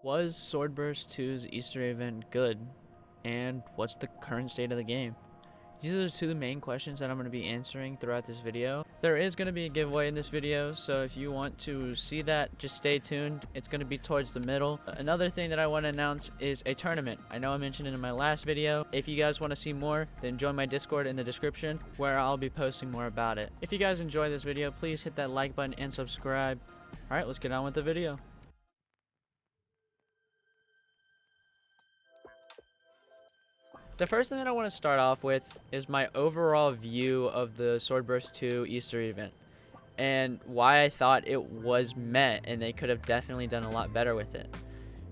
Was Swordburst2's Easter event good? And what's the current state of the game? These are the two main questions that I'm going to be answering throughout this video. There is going to be a giveaway in this video, so if you want to see that, just stay tuned. It's going to be towards the middle. Another thing that I want to announce is a tournament. I know I mentioned it in my last video. If you guys want to see more, then join my Discord in the description where I'll be posting more about it. If you guys enjoy this video, please hit that like button and subscribe. Alright, let's get on with the video. The first thing that I want to start off with is my overall view of the Swordburst 2 Easter event and why I thought it was met and they could have definitely done a lot better with it.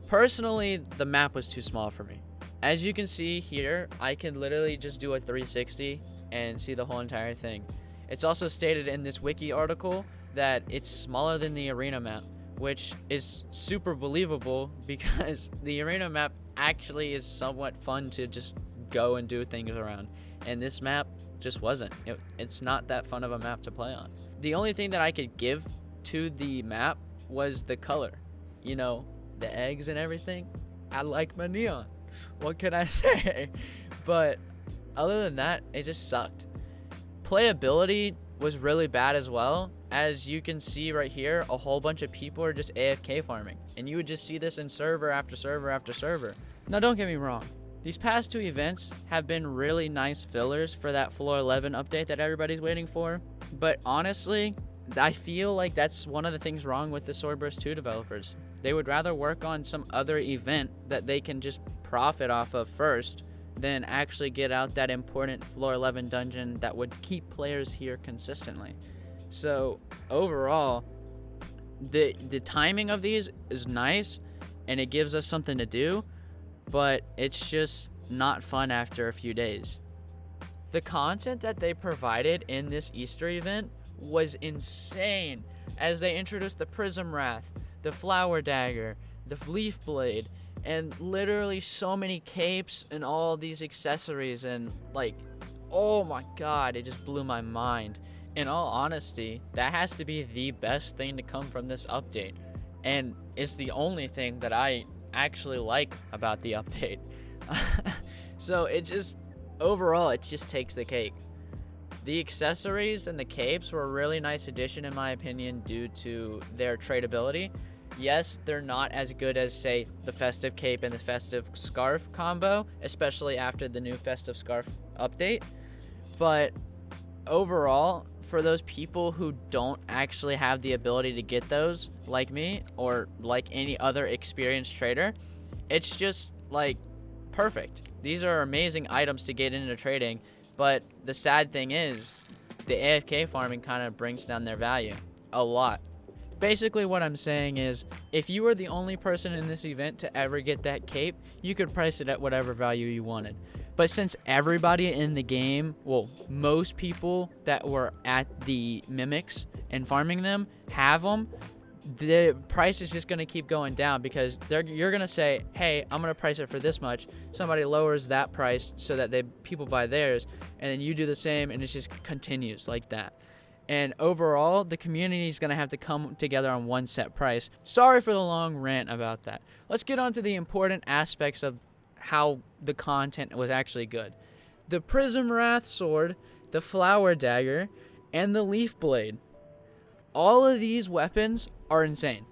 Personally, the map was too small for me. As you can see here, I can literally just do a 360 and see the whole entire thing. It's also stated in this wiki article that it's smaller than the arena map, which is super believable because the arena map actually is somewhat fun to just go and do things around, and this map just wasn't. It's not that fun of a map to play on. The only thing that I could give to the map was the color, you know, the eggs and everything. I like my neon, what can I say? But other than that, it just sucked. Playability was really bad as well. As you can see right here, a whole bunch of people are just AFK farming, and you would just see this in server after server after server. Now don't get me wrong, these past two events have been really nice fillers for that Floor 11 update that everybody's waiting for. But honestly, I feel like that's one of the things wrong with the Swordburst 2 developers. They would rather work on some other event that they can just profit off of first than actually get out that important Floor 11 dungeon that would keep players here consistently. So overall, the timing of these is nice and it gives us something to do, but it's just not fun after a few days. The content that they provided in this Easter event was insane, as they introduced the Prism Wrath, the Flower Dagger, the Leaf Blade, and literally so many capes and all these accessories, and like, oh my god, it just blew my mind. In all honesty, that has to be the best thing to come from this update, and it's the only thing that I actually like about the update. So it just, overall, it just takes the cake. The accessories and the capes were a really nice addition in my opinion due to their tradability. Yes, they're not as good as, say, the Festive Cape and the Festive Scarf combo, especially after the new Festive Scarf update, but overall, for those people who don't actually have the ability to get those, like me, or like any other experienced trader, it's just like perfect. These are amazing items to get into trading, but the sad thing is the AFK farming kind of brings down their value a lot. Basically what I'm saying is, if you were the only person in this event to ever get that cape, you could price it at whatever value you wanted. But since everybody in the game, well, most people that were at the mimics and farming them have them, the price is just going to keep going down because you're going to say, hey, I'm going to price it for this much. Somebody lowers that price so that people buy theirs, and then you do the same, and it just continues like that. And overall, the community is going to have to come together on one set price. Sorry for the long rant about that. Let's get on to the important aspects of how the content was actually good. The Prism Wrath sword, the Flower Dagger, and the Leaf Blade. All of these weapons are insane.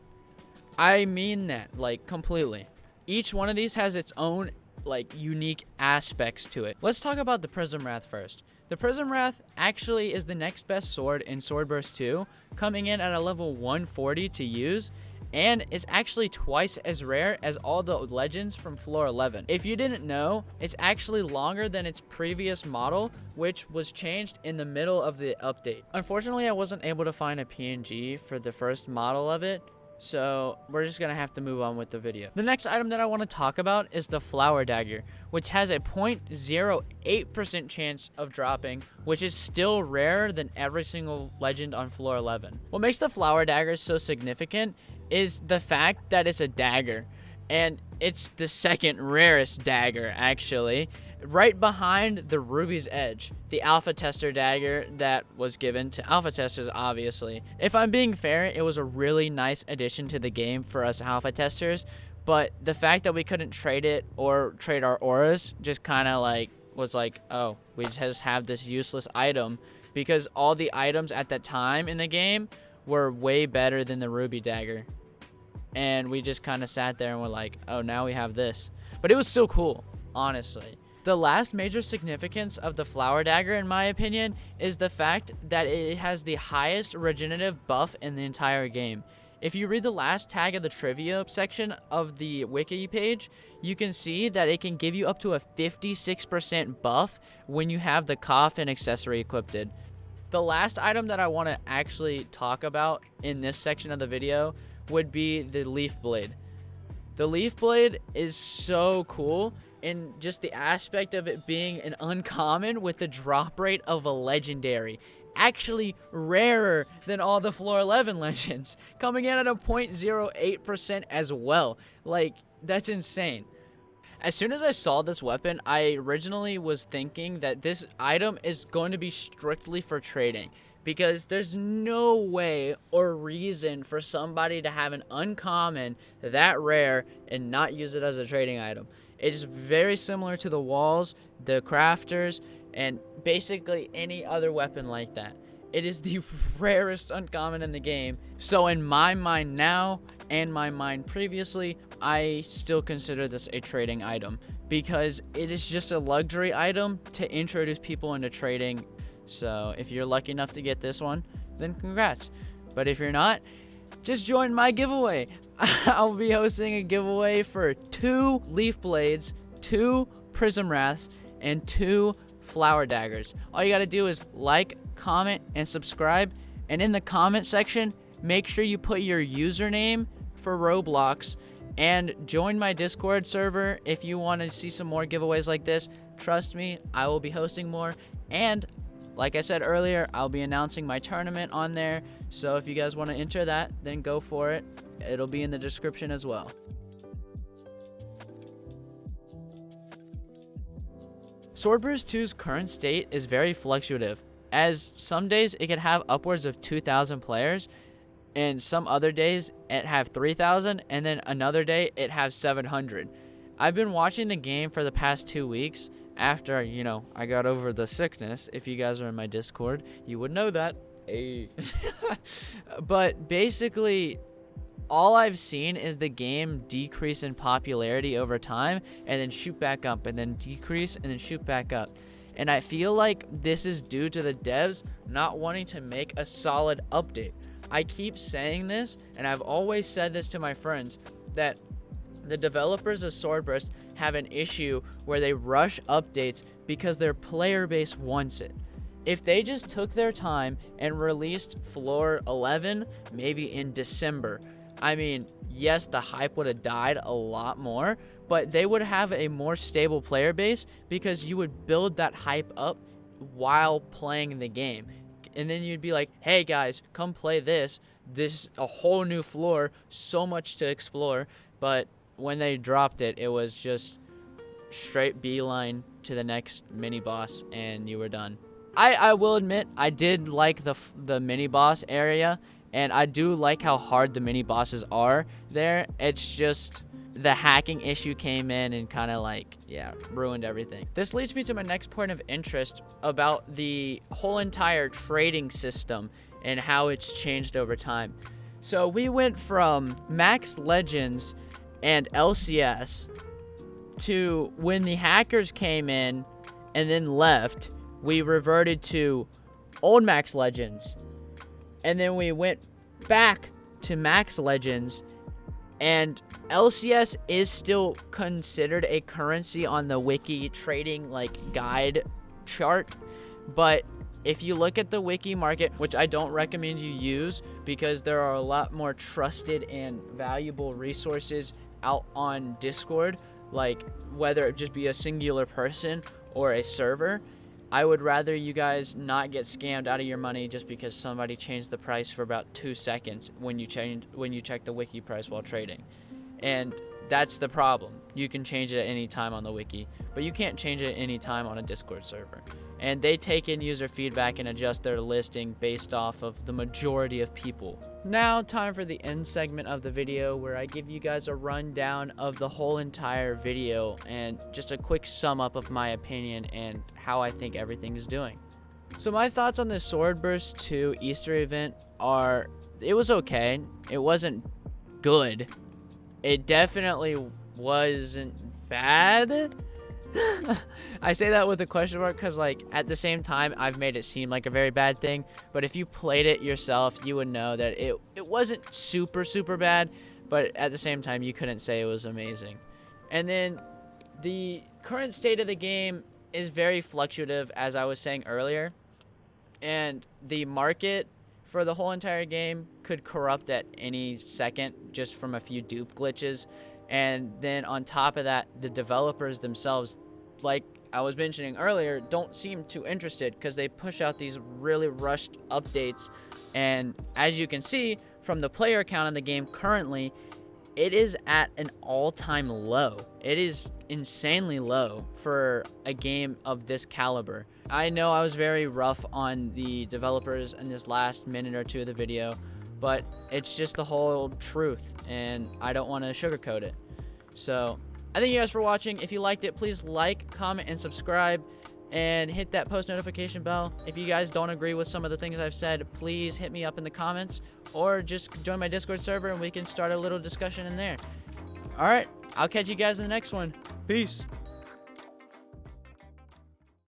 I mean that, like, completely. Each one of these has its own, like, unique aspects to it. Let's talk about the Prism Wrath first. The Prism Wrath actually is the next best sword in Swordburst 2, coming in at a level 140 to use, and it's actually twice as rare as all the legends from Floor 11. If you didn't know, it's actually longer than its previous model, which was changed in the middle of the update. Unfortunately, I wasn't able to find a PNG for the first model of it, so we're just gonna have to move on with the video. The next item that I want to talk about is the Flower Dagger, which has a 0.08% chance of dropping, which is still rarer than every single legend on Floor 11. What makes the Flower Dagger so significant is the fact that it's a dagger, and it's the second rarest dagger actually, right behind the Ruby's Edge, the alpha tester dagger that was given to alpha testers, obviously. If I'm being fair, it was a really nice addition to the game for us alpha testers, But the fact that we couldn't trade it or trade our auras just kind of like was like, oh, we just have this useless item, because all the items at that time in the game were way better than the ruby dagger. And we just kind of sat there and were like, oh, now we have this. But it was still cool, honestly. The last major significance of the flower dagger, in my opinion, is the fact that it has the highest regenerative buff in the entire game. If you read the last tag of the trivia section of the wiki page, you can see that it can give you up to a 56% buff when you have the coffin accessory equipped. The last item that I want to actually talk about in this section of the video would be the leaf blade. The leaf blade is so cool in just the aspect of it being an uncommon with the drop rate of a legendary. Actually rarer than all the floor 11 legends, coming in at a 0.08% as well. Like, that's insane. As soon as I saw this weapon, I originally was thinking that this item is going to be strictly for trading, because there's no way or reason for somebody to have an uncommon that rare and not use it as a trading item. It is very similar to the walls, the crafters, and basically any other weapon like that. It is the rarest uncommon in the game. So in my mind now, and my mind previously, I still consider this a trading item, because it is just a luxury item to introduce people into trading. So if you're lucky enough to get this one, then congrats. But if you're not, just join my giveaway. I'll be hosting a giveaway for 2 leaf blades, 2 prism wraths, and 2 flower daggers. All you gotta do is like, comment, and subscribe. And in the comment section, make sure you put your username for Roblox, and join my Discord server if you want to see some more giveaways like this. Trust me, I will be hosting more. And like I said earlier, I'll be announcing my tournament on there. So if you guys want to enter that, then go for it. It'll be in the description as well. Swordburst2's current state is very fluctuative, as some days it could have upwards of 2,000 players, and some other days it have 3,000, and then another day it have 700. I've been watching the game for the past 2 weeks after, I got over the sickness. If you guys are in my Discord, you would know that. Hey. But basically, all I've seen is the game decrease in popularity over time and then shoot back up, and then decrease and then shoot back up. And I feel like this is due to the devs not wanting to make a solid update. I keep saying this, and I've always said this to my friends, that the developers of Swordburst have an issue where they rush updates because their player base wants it. If they just took their time and released floor 11 maybe in December, I mean, yes, the hype would have died a lot more, but they would have a more stable player base, because you would build that hype up while playing the game. And then you'd be like, hey guys, come play this. This is a whole new floor, so much to explore. But when they dropped it, it was just straight beeline to the next mini boss, and you were done. I will admit, I did like the mini boss area, and I do like how hard the mini bosses are there. It's just the hacking issue came in and kind of ruined everything. This leads me to my next point of interest about the whole entire trading system and how it's changed over time. So we went from Max Legends and LCS to, when the hackers came in and then left, we reverted to old Max Legends. And then we went back to Max Legends, and LCS is still considered a currency on the wiki trading guide chart. But if you look at the wiki market, which I don't recommend you use because there are a lot more trusted and valuable resources out on Discord, like whether it just be a singular person or a server, I would rather you guys not get scammed out of your money just because somebody changed the price for about 2 seconds when you check the wiki price while trading. And that's the problem. You can change it at any time on the wiki, but you can't change it at any time on a Discord server. and they take in user feedback and adjust their listing based off of the majority of people. Now, time for the end segment of the video where I give you guys a rundown of the whole entire video and just a quick sum up of my opinion and how I think everything is doing. So my thoughts on the Swordburst 2 Easter event are, it was okay. It wasn't good. It definitely wasn't bad. I say that with a question mark because, like, at the same time, I've made it seem like a very bad thing. But if you played it yourself, you would know that it wasn't super bad. But at the same time, you couldn't say it was amazing. And then the current state of the game is very fluctuative, as I was saying earlier. And the market for the whole entire game could corrupt at any second just from a few dupe glitches. And then on top of that, the developers themselves, like I was mentioning earlier, don't seem too interested because they push out these really rushed updates. And as you can see from the player count in the game currently, it is at an all-time low. It is insanely low for a game of this caliber. I know I was very rough on the developers in this last minute or two of the video, but it's just the whole truth, and I don't want to sugarcoat it. So I thank you guys for watching. If you liked it, please like, comment, and subscribe, and hit that post notification bell. If you guys don't agree with some of the things I've said, please hit me up in the comments, or just join my Discord server and we can start a little discussion in there. All right, I'll catch you guys in the next one. Peace.